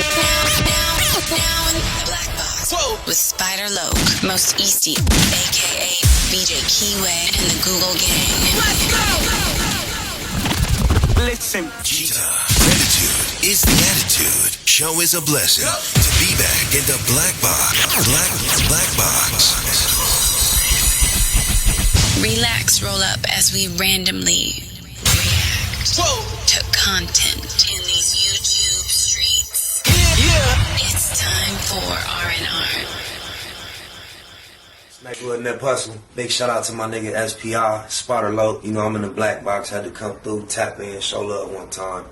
Now in the Black Box. Whoa. With Spider Loke, Most Easty, a.k.a. BJ Keyway, and the Google Gang. Let's go! Listen. Cheetah. Gratitude is the attitude. Show is a blessing. To be back in the Black Box. Black Box. Relax, roll up as we randomly react to content in these YouTube streets. Yeah. It's time for R&R. Smack with Nip Hustle. Big shout out to my nigga SPI, Spotter Low. You know I'm in the Black Box. Had to come through, tap in, show love one time.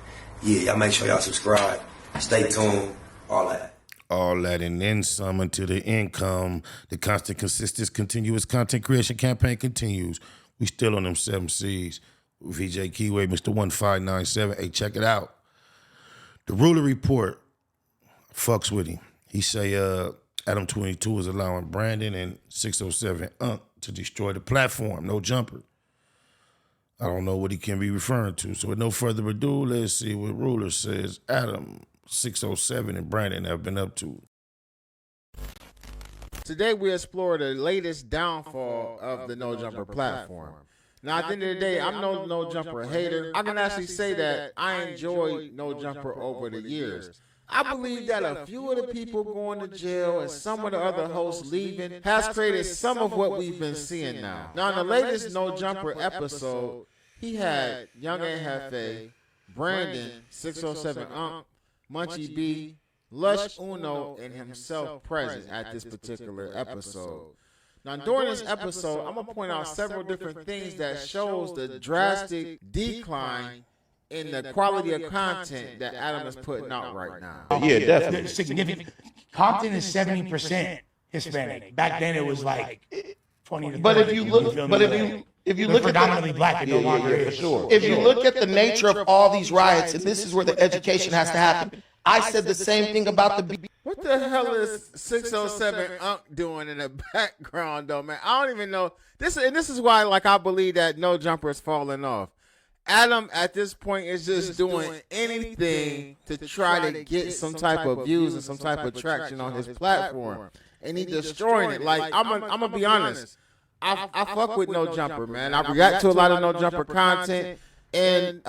Yeah, y'all make sure y'all subscribe. Stay tuned. All that. All that and then some until the income. The constant, consistent, continuous content creation campaign continues. We still on them 7 C's. VJ Keyway, Mr. 1597. Hey, check it out. The Ruler Report fucks with him. He say Adam 22 is allowing Brandon and 607 Unc to destroy the platform. No jumper. I don't know what he can be referring to. So with no further ado, let's see what Ruler says Adam 607 and Brandon have been up to. Today we explore the latest downfall of the No Jumper platform. Now, at the end of the day, I'm no Jumper hater. I can actually say that I enjoyed No Jumper over the years. I believe that a few of the people going to jail and some of the other hosts leaving has created some of what we've been seeing now. Now, in the latest No Jumper episode, he had Young and Hefe, Brandon, 607 Unc, Munchie B, Lush Uno, and himself present at this particular episode. Now, during this episode, I'm going to point out several different things that shows the drastic decline in the quality of content that Adam is putting out right now. Yeah, definitely. Significant. Compton is 70% Hispanic. Back then it was like 20 to 30. But if you look, if you look predominantly at the, black, and no longer is. for sure. If you look at the nature of all these riots, and this is where the education has to happen. I said the same thing about the. What the hell is 607 Unc doing in the background, though, man? I don't even know. This is why, like, I believe that No Jumper is falling off. Adam, at this point, is just doing anything to try to get some type of views and some type of traction on his platform. And he's destroying it. Like, I'm going to be honest. I fuck with No Jumper, man. I react to a lot of No Jumper content. And,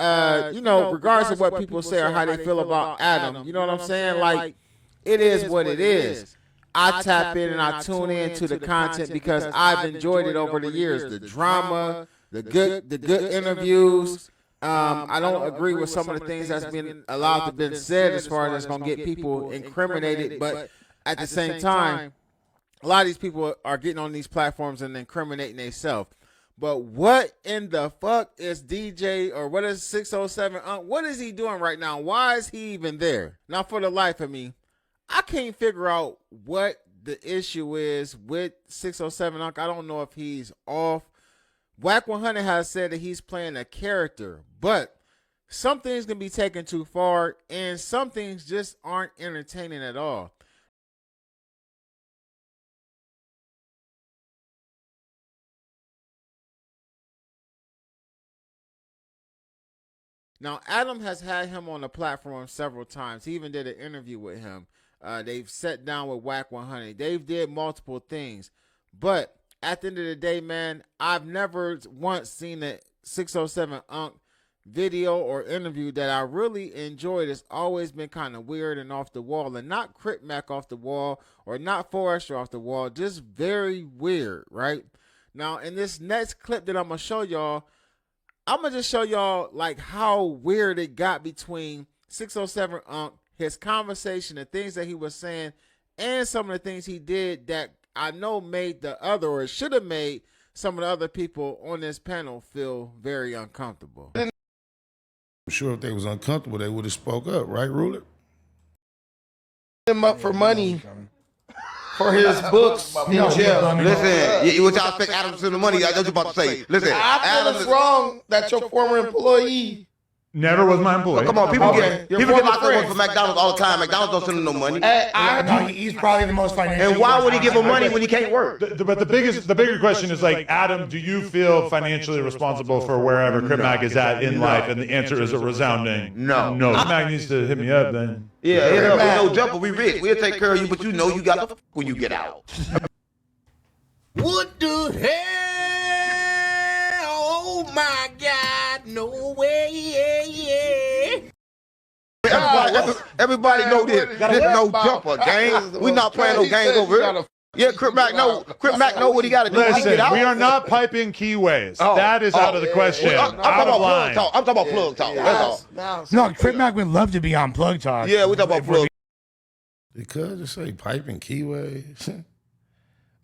you know, regardless of what people say or how they feel about Adam, you know what I'm saying? Like, it is what it is. I tap in and I tune in to the content because I've enjoyed it over the years. The drama, the good interviews. I don't agree with some of the things that's been allowed to be said as far as that's going to get people incriminated. But at the same time, a lot of these people are getting on these platforms and incriminating themselves. But what in the fuck is DJ or what is 607? What is he doing right now? Why is he even there? Now, for the life of me, I can't figure out what the issue is with 607 Unc. I don't know if he's off. Whack 100 has said that he's playing a character, but some things can be taken too far, and some things just aren't entertaining at all. Now, Adam has had him on the platform several times. He even did an interview with him. They've sat down with Whack 100. They've did multiple things. But at the end of the day, man, I've never once seen a 607 Unc video or interview that I really enjoyed. It's always been kind of weird and off the wall. And not Crip Mac off the wall or not Forrester off the wall. Just very weird, right? Now, in this next clip that I'm going to show y'all, I'm going to just show y'all like how weird it got between 607 Unc, his conversation, the things that he was saying, and some of the things he did that I know made the other, or should have made some of the other people on this panel feel very uncomfortable. I'm sure if they was uncomfortable, they would have spoke up, right, Ruler? Him up for money for his books in jail. Listen, what y'all expect Adam to send the money? I was about to say. Listen, I feel it's wrong that your former employee Never was my employee. Come on, people get Your people get former locked up friends. for McDonald's all the time. McDonald's don't send them no money. No, he's probably the most financial. And why would he give him money when he can't work? But the bigger question is like, Adam, do you feel financially responsible for wherever Crip Mac is at in life? And the answer is a resounding No. no. Crip Mac needs to hit me up then. Yeah, hit up with no jumper. We rich. We'll take care of you, but you know you got to when you get out. What the hell? Oh my God, no way. Everybody know this. This no jumper game. We not playing no games over here. Yeah, Crip Mac know what he got to do. Listen, we are not piping keyways. That is out of the question. I'm talking about plug talk. I'm talking about plug talk. That's all. No, Crip Mac would love to be on Plug Talk. Yeah, we talking about plug. Because it say piping keyways.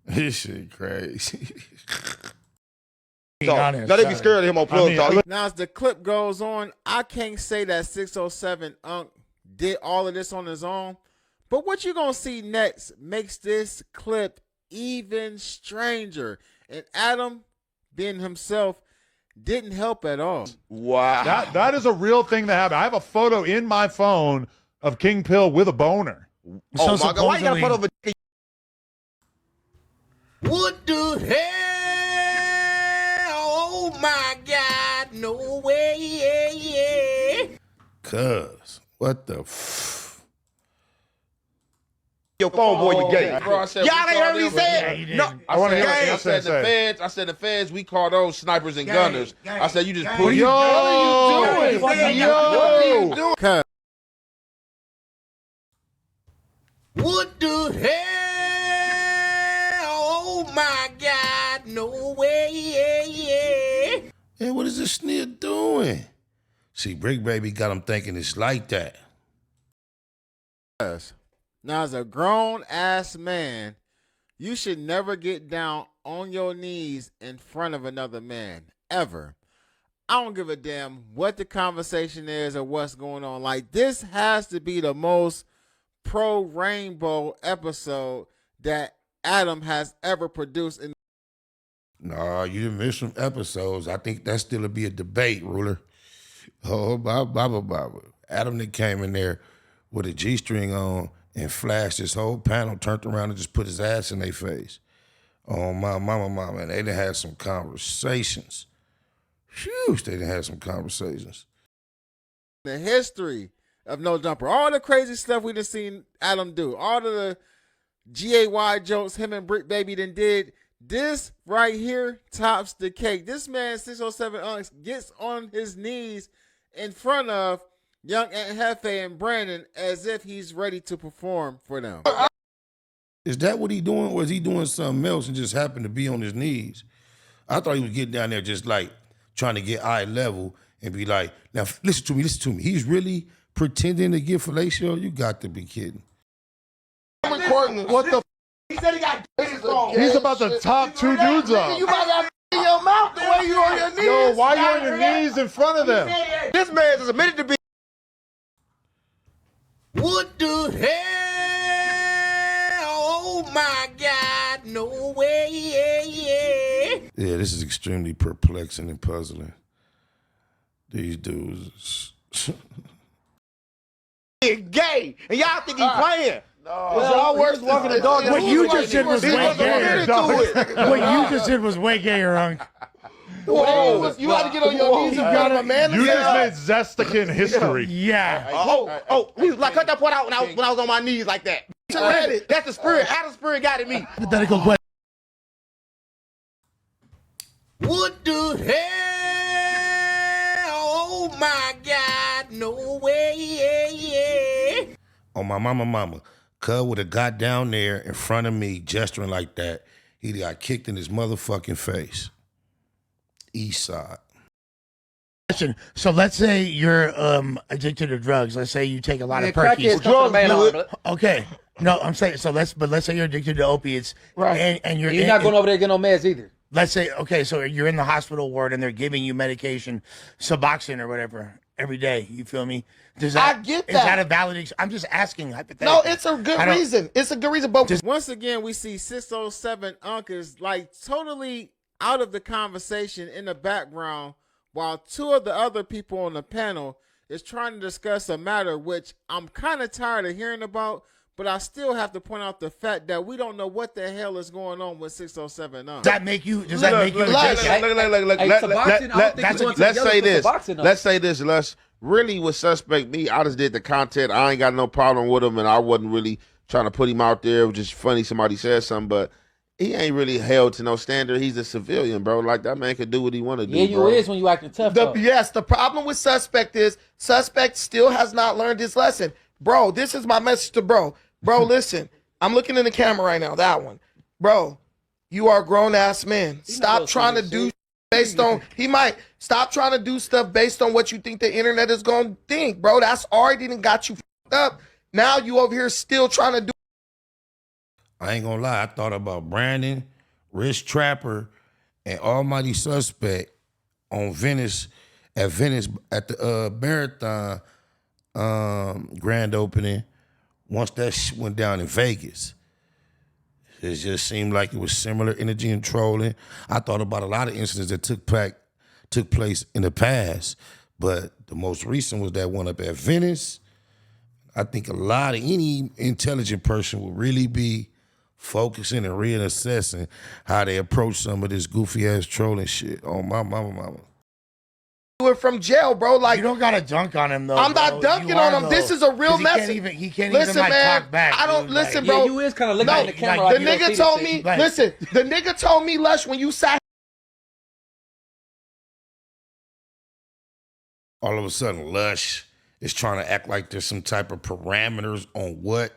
This shit crazy. Being honest, Now they be scared of him on plug talk. Now, as the clip goes on, I can't say that 607 Unc did all of this on his own. But what you're going to see next makes this clip even stranger. And Adam, being himself, didn't help at all. Wow. That is a real thing that happened. I have a photo in my phone of King Pill with a boner. Oh, my God. Why you got to put over? What the hell? Oh my God, no way. Cuz, what the Your phone boy, you gay. Bro, I said, Y'all ain't heard me say it. No, I want to hear I what said say. the feds. I said the feds. We call those snipers and gunners. I said you just put. Yo, What are you doing? Cuz. What the hell? Oh my God, no way. And what is this sneer doing? See, Brick Baby got him thinking it's like that. Now, as a grown-ass man, you should never get down on your knees in front of another man, ever. I don't give a damn what the conversation is or what's going on. Like, this has to be the most pro-rainbow episode that Adam has ever produced. Nah, you didn't miss some episodes. I think that still be a debate, Ruler. Oh, Baba. Adam that came in there with a G-string on and flashed his whole panel, turned around and just put his ass in their face. Oh, my mama, and they done had some conversations. Phew, they done had some conversations. The history of No Jumper, all the crazy stuff we done seen Adam do, all of the GAY jokes him and Brick Baby done did, this right here tops the cake. This man, 607 Unks, gets on his knees in front of Young Aunt Hefe and Brandon as if he's ready to perform for them. Is that what he doing, or is he doing something else and just happened to be on his knees? I thought he was getting down there just like trying to get eye level and be like, now listen to me. He's really pretending to get fellatio? You got to be kidding. I'm recording. What the? He said he got He's about to top two dudes up. You about to have in your mouth the way you on your knees. Yo, why you on your knees in front of them? This man is admitted to be. What the hell? Oh my God, no way. Yeah, this is extremely perplexing and puzzling. These dudes. Gay, and y'all think he playing. It's y'all worse walking the dog. What you just did was way gayer. What you just did was way gayer, Unc. Whoa, you had to get on your knees in front of a man. You just made Zestakin history. Yeah. We was like, cut that part out when I was on my knees like that. That's the spirit. Adam's spirit got in me. Hypothetical question. What the hell? Oh my God, no way. On my mama. Cuz would have got down there in front of me gesturing like that, he got kicked in his motherfucking face. East side. So let's say you're addicted to drugs. Let's say you take a lot of crack perkies. is drugs do it. Okay. No, I'm saying let's say you're addicted to opiates, Right. And You're not going over there to get no meds either. Let's say so you're in the hospital ward and they're giving you medication, Suboxone or whatever, every day. You feel me? I get that. Is that a valid? I'm just asking hypothetically. No, it's a good reason. It's a good reason. But Once again, we see 607 Unc is like totally out of the conversation in the background while two of the other people on the panel is trying to discuss a matter which I'm kind of tired of hearing about, but I still have to point out the fact that we don't know what the hell is going on with 607 Does that make you? Does that make you? Let's say this. Let's say this. Let's really with Suspect me. I just did the content. I ain't got no problem with him, and I wasn't really trying to put him out there. It was just funny somebody said something, but he ain't really held to no standard. He's a civilian, bro. Like, that man can do what he want to do. Yeah, you bro. is when you acting tough. Yes, the problem with Suspect is Suspect still has not learned his lesson. Bro, this is my message to bro. Bro, listen, I'm looking in the camera right now, that one. Bro, you are a grown-ass man. Stop trying to do based on, stop trying to do stuff based on what you think the internet is going to think, bro. That's already done got you fucked up. Now you over here still trying to do. I ain't gonna lie, I thought about Brandon, Rich Trapper, and Almighty Suspect on Venice at the Marathon grand opening once that shit went down in Vegas. It just seemed like it was similar energy and trolling. I thought about a lot of incidents that took place in the past, but the most recent was that one up at Venice. I think a lot of any intelligent person would really be focusing and reassessing how they approach some of this goofy ass trolling shit. Oh, my mama. Do it from jail, bro. Like, you don't gotta dunk on him though. I'm not dunking on him. Though. This is a real message. He can't listen, even man, talk back. I don't listen, bro. Yeah, you is kind of looking at the camera. The Like nigga told me. Listen, the nigga told me, Lush, when you sat. All of a sudden, Lush is trying to act like there's some type of parameters on what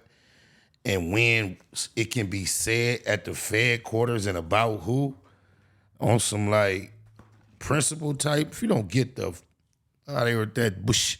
and when it can be said at the Fed quarters and about who, on some like principle type. If you don't get the out here with that bush.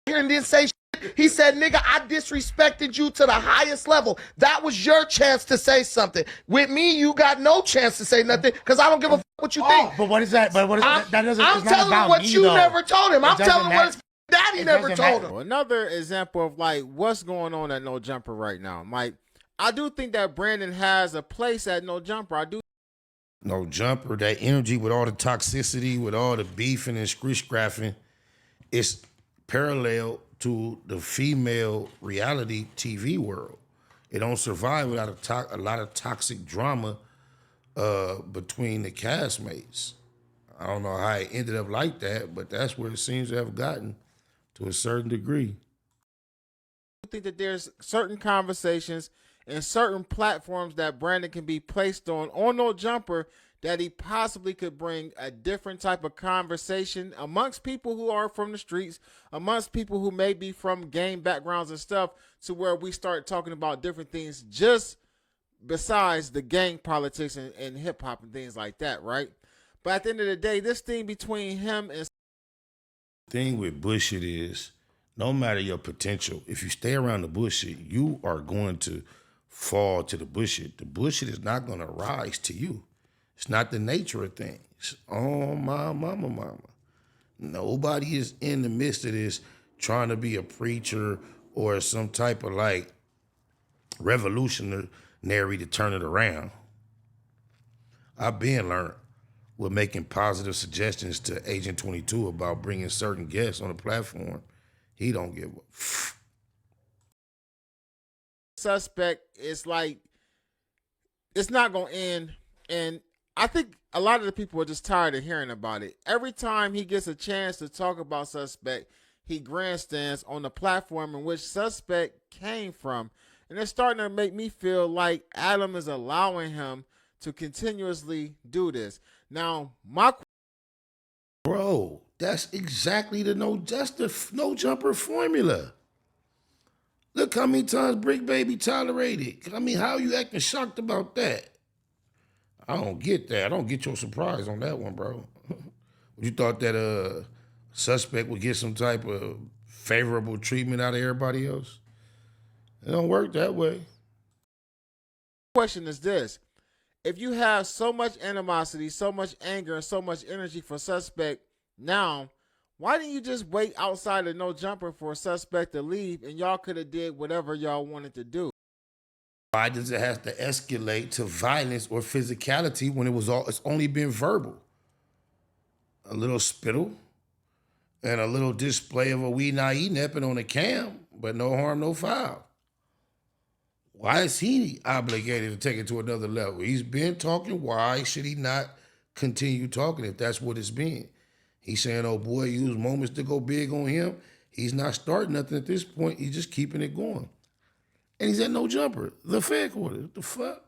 Here and didn't say shit. He said, nigga, I disrespected you to the highest level. That was your chance to say something. With me, you got no chance to say nothing because I don't give a fuck what you think. But what is that? But what is that? Doesn't. I'm telling him what you never told him. I'm telling him what his daddy never told him. Another example of like what's going on at No Jumper right now. Like, I do think that Brandon has a place at No Jumper. I do. No Jumper, that energy with all the toxicity, with all the beefing and scratching, it's parallel to the female reality TV world. It don't survive without a lot of toxic drama between the castmates. I don't know how it ended up like that, but that's where it seems to have gotten to a certain degree. I think that there's certain conversations and certain platforms that Brandon can be placed on No Jumper that he possibly could bring a different type of conversation amongst people who are from the streets, amongst people who may be from gang backgrounds and stuff, to where we start talking about different things just besides the gang politics and hip hop and things like that, right? But at the end of the day, this thing between him and Thing with bullshit is, no matter your potential, if you stay around the bullshit, you are going to fall to the bullshit. The bullshit is not going to rise to you. It's not the nature of things. Oh, my mama. Nobody is in the midst of this trying to be a preacher or some type of like revolutionary to turn it around. I've been learned with making positive suggestions to Agent 22 about bringing certain guests on the platform. He don't give a Suspect is like, it's not going to end. And I think a lot of the people are just tired of hearing about it. Every time he gets a chance to talk about Suspect, he grandstands on the platform in which Suspect came from. And it's starting to make me feel like Adam is allowing him to continuously do this. Now, Bro, that's exactly the no jumper formula. Look how many times Brick Baby tolerated. I mean, how are you acting shocked about that? I don't get that. I don't get your surprise on that one, bro. You thought that Suspect would get some type of favorable treatment out of everybody else? It don't work that way. Question is this. If you have so much animosity, so much anger, and so much energy for Suspect now, why didn't you just wait outside of No Jumper for a Suspect to leave and y'all could have did whatever y'all wanted to do? Why does it have to escalate to violence or physicality when it's only been verbal? a little spittle, and a little display of a we not eating happen on the cam, but no harm, no foul. Why is he obligated to take it to another level? He's been talking. Why should he not continue talking if that's what it's been? He's saying, oh boy, use moments to go big on him. He's not starting nothing at this point. He's just keeping it going. And he's at no jumper. The Fed quarter. What the fuck?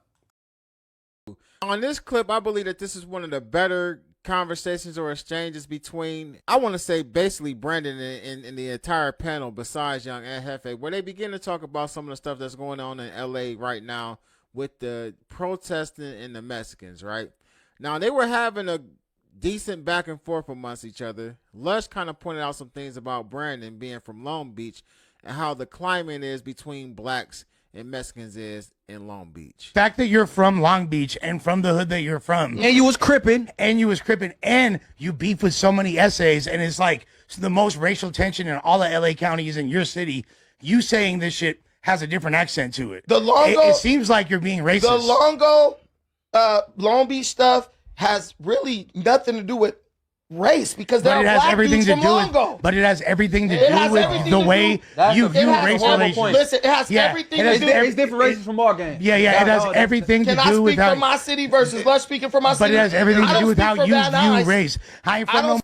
On this clip, I believe that this is one of the better conversations or exchanges between, I want to say, basically Brandon and the entire panel besides Young and Hefe, where they begin to talk about some of the stuff that's going on in LA right now with the protesting and the Mexicans, right? Now, they were having a decent back and forth amongst each other. Lush kind of pointed out some things about Brandon being from Long Beach and how the climate is between blacks and Mexicans is in Long Beach. The fact that you're from Long Beach and from the hood that you're from. And you was crippin'. And you beef with so many essays, and it's like the most racial tension in all of LA counties in your city. You saying this shit has a different accent to it. It seems like you're being racist. The Long Beach stuff has really nothing to do with race because there are black dudes from Longo. But it has everything to do with the way you view race relations. Listen, it has everything to do with it's different races from our game. Yeah, it has everything to do with how. Can I speak for my city versus Lush speaking for my city? But it has everything to do with how you view race. I ain't from no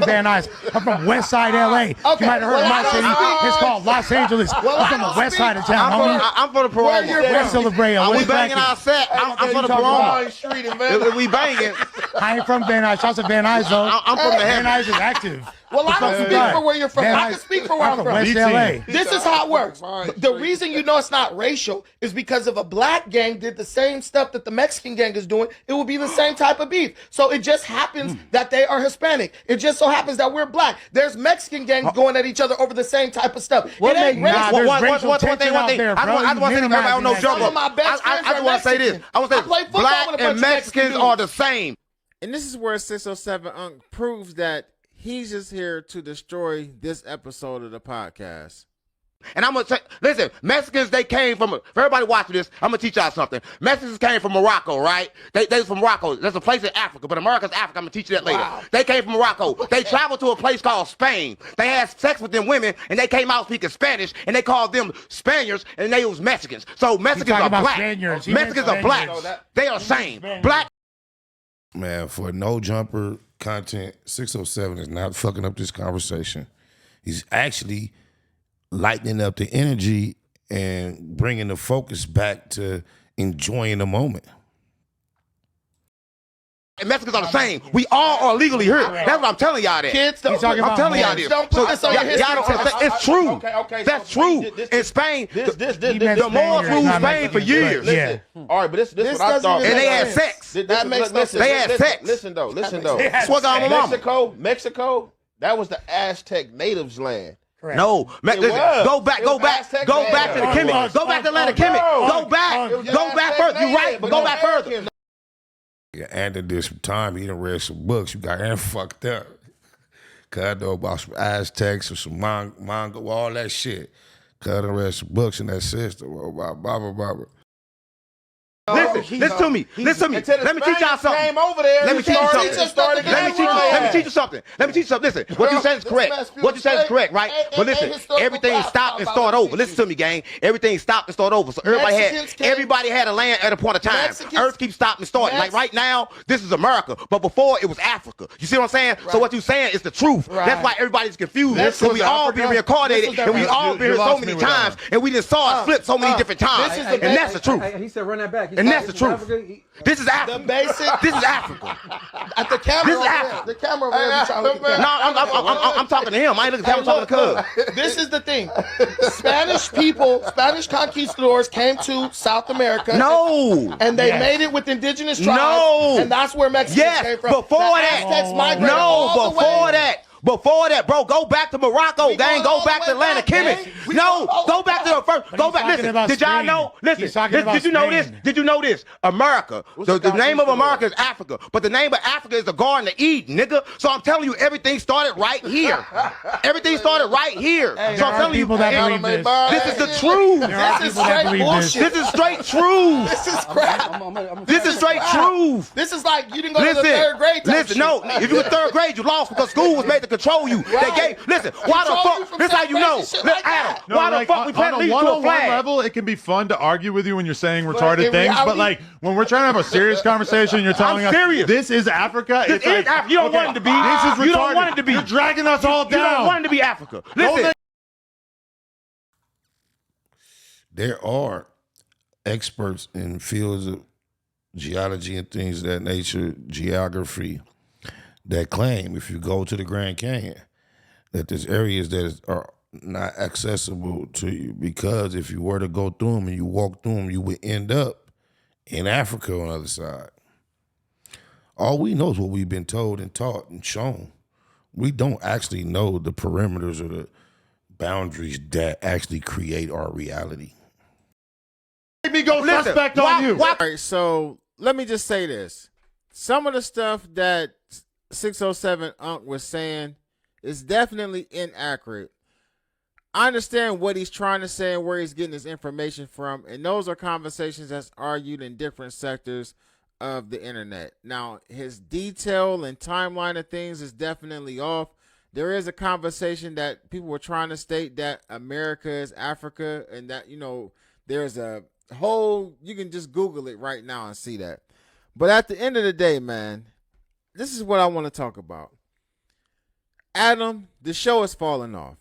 Van Nuys. I'm from West Side LA. You might have heard of my city. It's called Los Angeles. I'm from the west side of town, homie. I'm from the parole. West of La Brea. We banging our set. I'm from the parole. We banging. I ain't from Van Nuys. Shouts to Van Nuys, though. I'm from the Van Nuys is active. Well, I don't speak for where you're from. I can speak for where I'm from. West LA. This is how it works. The reason you know it's not racial is because if a black gang did the same stuff that the Mexican gang is doing, it would be the same type of beef. So it just happens that they are Hispanic. It just so happens that we're black. There's Mexican gangs going at each other over the same type of stuff. It ain't racist. One thing. I just want to say everybody don't know jungle. I just want to say this. I want to say black and Mexicans are the same. And this is where 607 Unc proves that he's just here to destroy this episode of the podcast. And I'm going to say, listen, Mexicans, they came from, for everybody watching this, I'm going to teach y'all something. Mexicans came from Morocco, right? They from Morocco. There's a place in Africa, but America's Africa. I'm going to teach you that later. Wow. They came from Morocco. They traveled to a place called Spain. They had sex with them women, and they came out speaking Spanish, and they called them Spaniards, and they was Mexicans. So Mexicans are black. Mexicans are black. They are the same. Black. Man, for no jumper content, 607 is not fucking up this conversation. He's actually lightening up the energy and bringing the focus back to enjoying the moment. And Mexicans are the same. We all are legally here. That's what I'm telling y'all. That kids don't. I'm telling y'all this. Don't put this on your history. Y'all don't understand. It's true. Okay, that's true. In Spain, the Moors ruled Spain for years. Listen, all right, but this what I thought. And they had sex. That makes no sense. They had sex. Listen though. That's what got my mama. Mexico. That was the Aztec natives' land. Correct. No, go back to the Kemet. Go back to Atlanta Kemet. Go back further. You're right, but go back further. Andy did some time. He done read some books. You got Andy fucked up. Cause I know about some Aztecs or some manga, all that shit. Cause I done read some books in that system. About blah. Listen to me. Let me teach y'all something. Let me teach you something. Listen, what you said is correct. Right? But listen, everything stopped and start over. Listen to me, gang. Everything stopped and start over. So everybody had a land at a point of time. Earth keeps stopping and starting. Like right now, this is America. But before, it was Africa. You see what I'm saying? So what you're saying is the truth. That's why everybody's confused. Because we all been reincarnated and we all been here so many times and we just saw it flip so many different times. And that's the truth. He said run that back. And that's the truth. This is Africa. This is Africa. At the camera. This is Africa. The camera. No, I'm talking to him. I ain't looking at him. I'm talking to Cuz. This is the thing. Spanish conquistadors came to South America. No. And they made it with indigenous tribes. No. And that's where Mexicans came from. Before that. Aztecs migrated all the way. Before that, bro, go back to Morocco, gang. Go back to Atlanta, chemist. No, go back to the first. Go back. Listen, did y'all know? Listen, did you know this? Did you know this? America. The name of America is Africa, but the name of Africa is the Garden of Eden, nigga. So I'm telling you, everything started right here. Everything started right here. So I'm telling you, this is the truth. This is straight bullshit. This is straight truth. This is crap. This is straight truth. This is like you didn't go to the third grade. Listen, no. If you were third grade, you lost because school was made to control you. They gave. Listen, why the fuck? This how you know. Adam, why the fuck we plant leaves to a flag? Level, it can be fun to argue with you when you're saying retarded things, but like when we're trying to have a serious conversation, you're telling us this is Africa. This is Africa. You don't want it to be. This is retarded. You don't want it to be. You're dragging us all down. You don't want it to be Africa. Listen. There are experts in fields of geology and things of that nature, geography, that claim if you go to the Grand Canyon, that there's areas that are not accessible to you because if you were to go through them and you walk through them, you would end up in Africa on the other side. All we know is what we've been told and taught and shown. We don't actually know the perimeters or the boundaries that actually create our reality. Make me go suspect on you. All right, so let me just say this. Some of the stuff that 607 Unc was saying is definitely inaccurate. I understand what he's trying to say and where he's getting his information from, and those are conversations that's argued in different sectors of the internet. Now, his detail and timeline of things is definitely off. There is a conversation that people were trying to state that America is Africa, and that, you know, there's a whole, you can just Google it right now and see that. But at the end of the day, man, this is what I want to talk about. Adam, the show is falling off.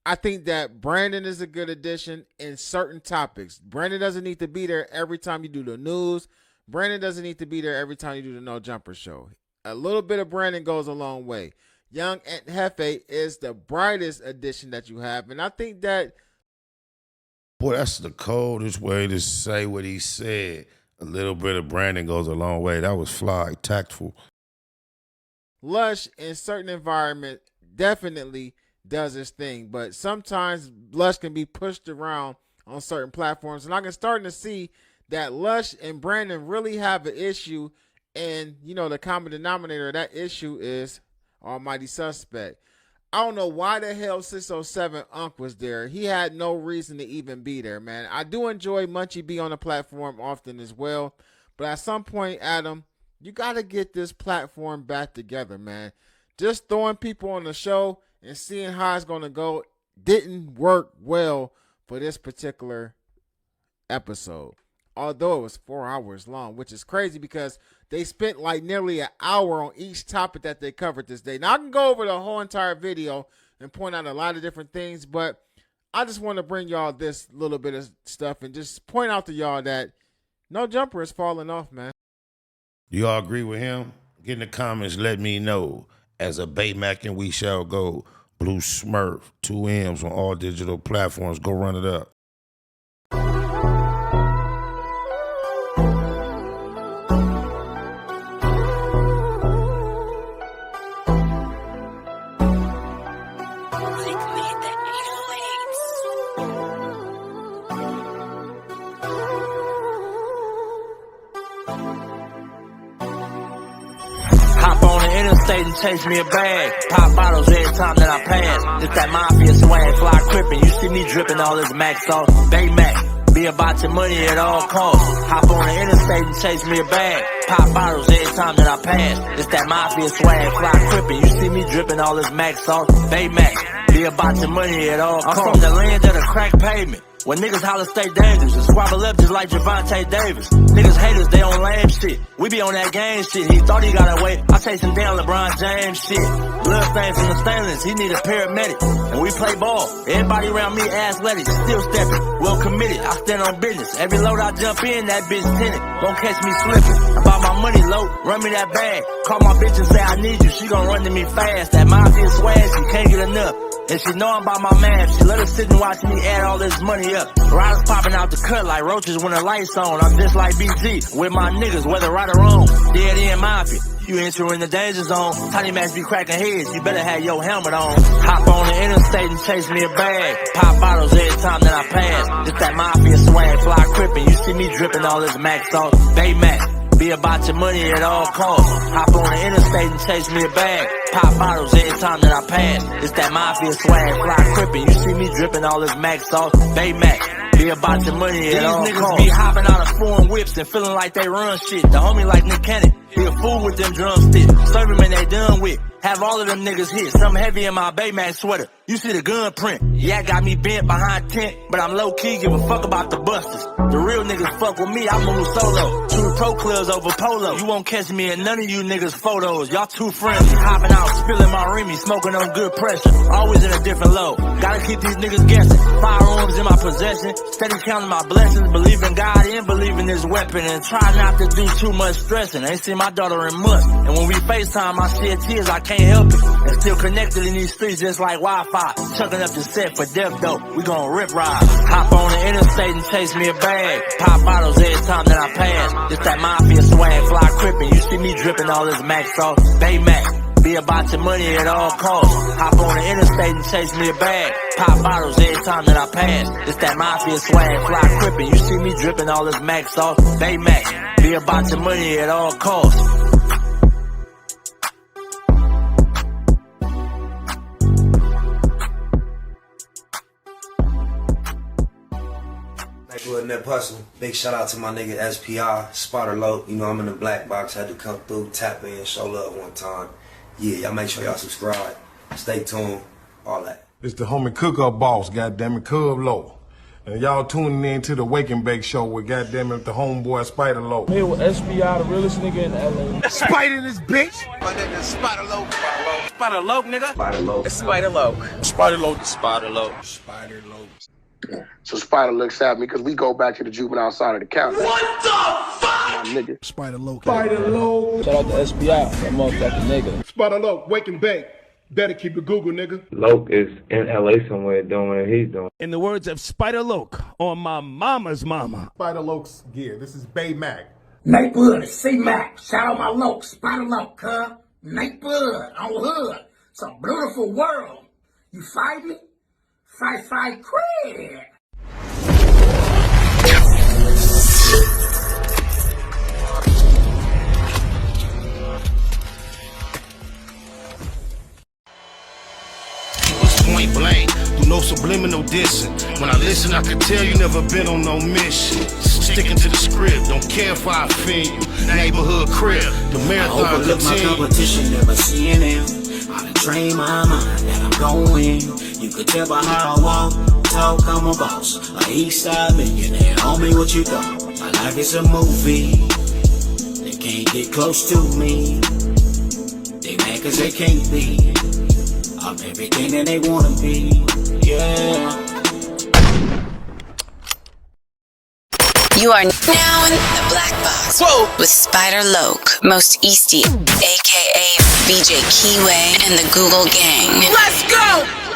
I think that Brandon is a good addition in certain topics. Brandon doesn't need to be there every time you do the news. Brandon doesn't need to be there every time you do the No Jumper show. A little bit of Brandon goes a long way. Young Aunt Hefe is the brightest addition that you have. And I think that... Boy, that's the coldest way to say what he said. A little bit of Brandon goes a long way. That was fly, tactful. Lush in certain environments definitely does his thing, but sometimes Lush can be pushed around on certain platforms, and I can start to see that Lush and Brandon really have an issue, and you know the common denominator of that issue is Almighty Suspect. I don't know why the hell 607 Unc was there. He had no reason to even be there, man. I do enjoy Munchie B on the platform often as well, but at some point, Adam, you got to get this platform back together, man. Just throwing people on the show and seeing how it's going to go didn't work well for this particular episode. Although it was 4 hours long, which is crazy because they spent like nearly an hour on each topic that they covered this day. Now, I can go over the whole entire video and point out a lot of different things, but I just want to bring y'all this little bit of stuff and just point out to y'all that No Jumper is falling off, man. You all agree with him? Get in the comments, let me know. As a Baymac and we shall go. Blue Smurf, 2 M's on all digital platforms. Go run it up. Hop on the interstate and chase me a bag. Pop bottles every time that I pass. It's that mafia swag, fly crippin'. You see me drippin' all this Mac sauce. Baymac, be about your money at all costs. Hop on the interstate and chase me a bag. Pop bottles every time that I pass. It's that mafia swag, fly crippin'. You see me drippin' all this Mac sauce. Baymac, be about your money at all costs. I'm from the land of the crack pavement. When niggas holler stay dangerous and squabble up just like Javante Davis. Niggas haters, they on lame shit. We be on that game shit. He thought he got away. I chase him down LeBron James shit. Blood stain from the stainless. He need a paramedic. And we play ball. Everybody around me athletic. Still stepping. Well committed. I stand on business. Every load I jump in, that bitch tinted. Don't catch me slipping. About my money low. Run me that bag. Call my bitch and say I need you. She gon' run to me fast. That mafia swag, she can't get enough. And she know I'm about my math. She let her sit and watch me add all this money up. Riders popping out the cut like roaches when the lights on. I'm just like BG with my niggas, whether right or wrong. Dead end mafia. You entering the danger zone. Tiny Macs be cracking heads. You better have your helmet on. Hop on the interstate and chase me a bag. Pop bottles every time that I pass. It's that mafia swag, fly crippin'. You see me dripping all this Mac sauce. Baymax. Be about your money at all costs. Hop on the interstate and chase me a bag. Pop bottles every time that I pass. It's that mafia swag, fly crippin'. You see me dripping all this Mac sauce. Baymax. Be about your money at all costs. These niggas be hopping out of foreign whips and feeling like they run shit. The homie like Nick Cannon. Be a fool with them drumsticks. Serve him and they done with. Have all of them niggas hit. Something heavy in my Baymax sweater. You see the gun print. Yeah, got me bent behind tent, but I'm low key, give a fuck about the busters. The real niggas fuck with me, I move solo. Two pro clubs over polo. You won't catch me in none of you niggas photos. Y'all too friendly. Hopping out, spilling my Remy, smoking on good pressure. Always in a different low. Gotta keep these niggas guessing. Firearms in my possession. Steady counting my blessings. Believe in God and believe in this weapon. And try not to do too much stressing. Ain't seen my daughter in months. And when we FaceTime, I shed tears, I can't help it. And still connected in these streets just like Wi-Fi. Chucking up the set for death though. We gon' rip ride. Hop on the interstate and chase me a bag. Pop bottles every time that I pass. It's that mafia swag, fly crippin'. You see me dripping all this Mac sauce. Baymax. Be about your money at all costs. Hop on the interstate and chase me a bag. Pop bottles every time that I pass. It's that mafia swag, fly crippin'. You see me dripping all this Mac sauce. Baymax. Be about your money at all costs. Neighborhood Net Hustle. Big shout out to my nigga SPI, Spotter Low. You know I'm in the black box. Had to come through, tap in, show love one time. Yeah, y'all make sure y'all subscribe. Stay tuned. All that. It's the homie cook-up boss, goddammit, Cub Low. And y'all tuning in to the Wake and Bake Show with goddammit the homeboy Spider Low. Here with SPI, the realest nigga in LA. Spider this bitch. My nigga Spider Low. Spider Low, nigga. Spider Low. It's Spider Low. Spider Low. Spider Low. Spider Low. So Spider looks at me because we go back to the juvenile side of the county. What the fuck? My nigga. Spider Low. Spider Low. Shout out to SPI, that motherfucking nigga. Spider Low, Wake and Bake. Better keep it Google, nigga. Loke is in LA somewhere doing what he's doing. In the words of Spider Loke on my mama's mama. Spider Loke's gear. This is Bay Mac. Nate Blood, C-Mac. Shout out my Loke, Spider Loke, huh? Nate Blood on Hood. It's a beautiful world. You fight me? Fight, cred. Point blank, do no subliminal dissing. When I listen, I can tell you never been on no mission. Sticking to the script, don't care if I offend you. Neighborhood crib, the marathon I overlook my competition, never seeing them. I done trained my mind that I'm going. You could tell by how I walk, talk, I'm a boss. A east side millionaire, homie, what you thought? My life is a movie. They can't get close to me. They mad cause they can't be. I'm everything that they wanna be, yeah. You are now in the black box. Whoa. With Spider Loke, Most Easty, aka VJ Keyway, and the Google Gang. Let's go!